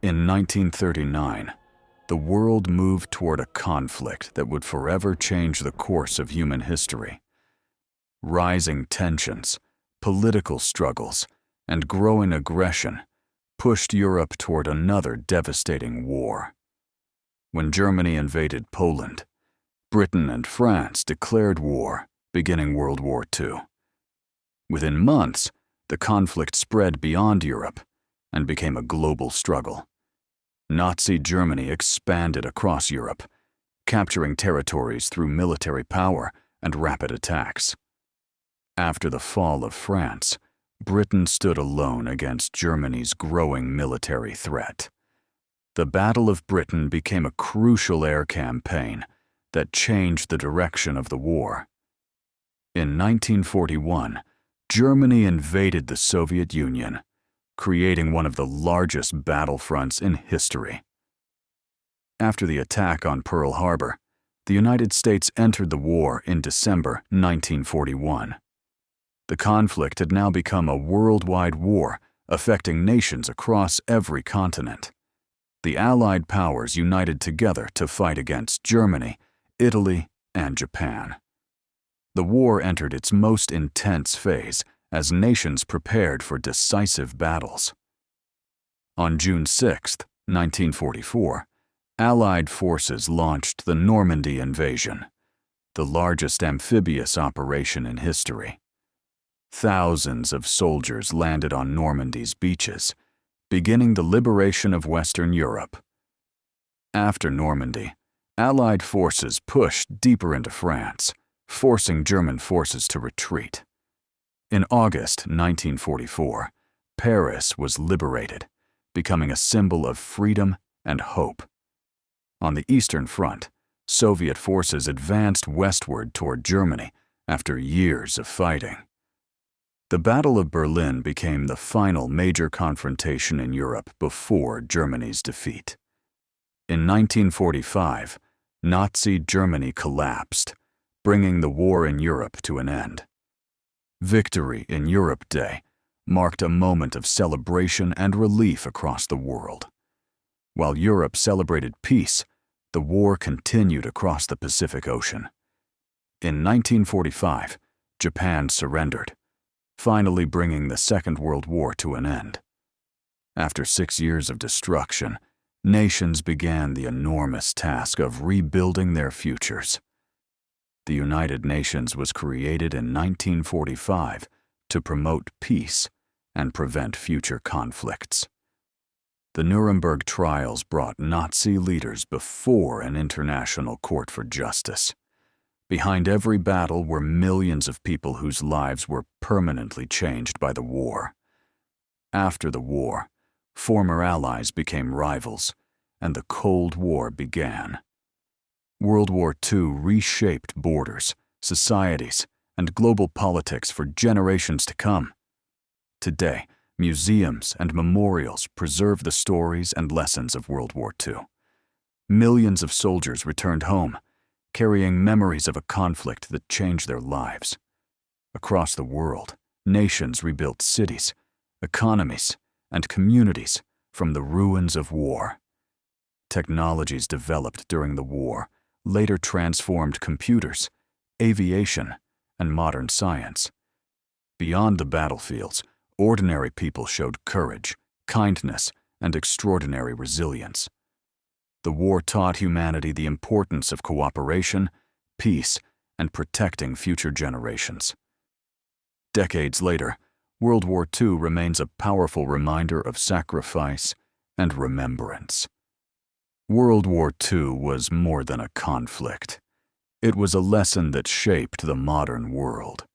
In 1939, the world moved toward a conflict that would forever change the course of human history. Rising tensions, political struggles, and growing aggression pushed Europe toward another devastating war. When Germany invaded Poland, Britain and France declared war, beginning World War II. Within months, the conflict spread beyond Europe and became a global struggle. Nazi Germany expanded across Europe, capturing territories through military power and rapid attacks. After the fall of France, Britain stood alone against Germany's growing military threat. The Battle of Britain became a crucial air campaign that changed the direction of the war. In 1941, Germany invaded the Soviet Union, creating one of the largest battlefronts in history. After the attack on Pearl Harbor, the United States entered the war in December 1941. The conflict had now become a worldwide war, affecting nations across every continent. The Allied powers united together to fight against Germany, Italy, and Japan. The war entered its most intense phase as nations prepared for decisive battles. On June 6, 1944, Allied forces launched the Normandy invasion, the largest amphibious operation in history. Thousands of soldiers landed on Normandy's beaches, beginning the liberation of Western Europe. After Normandy, Allied forces pushed deeper into France, forcing German forces to retreat. In August 1944, Paris was liberated, becoming a symbol of freedom and hope. On the Eastern Front, Soviet forces advanced westward toward Germany after years of fighting. The Battle of Berlin became the final major confrontation in Europe before Germany's defeat. In 1945, Nazi Germany collapsed, bringing the war in Europe to an end. Victory in Europe Day marked a moment of celebration and relief across the world. While Europe celebrated peace, the war continued across the Pacific Ocean. In 1945, Japan surrendered, finally bringing the Second World War to an end. After 6 years of destruction, nations began the enormous task of rebuilding their futures. The United Nations was created in 1945 to promote peace and prevent future conflicts. The Nuremberg trials brought Nazi leaders before an international court for justice. Behind every battle were millions of people whose lives were permanently changed by the war. After the war, former allies became rivals, and the Cold War began. World War II reshaped borders, societies, and global politics for generations to come. Today, museums and memorials preserve the stories and lessons of World War II. Millions of soldiers returned home, carrying memories of a conflict that changed their lives. Across the world, nations rebuilt cities, economies, and communities from the ruins of war. Technologies developed during the war later transformed computers, aviation, and modern science. Beyond the battlefields, ordinary people showed courage, kindness, and extraordinary resilience. The war taught humanity the importance of cooperation, peace, and protecting future generations. Decades later, World War II remains a powerful reminder of sacrifice and remembrance. World War II was more than a conflict. It was a lesson that shaped the modern world.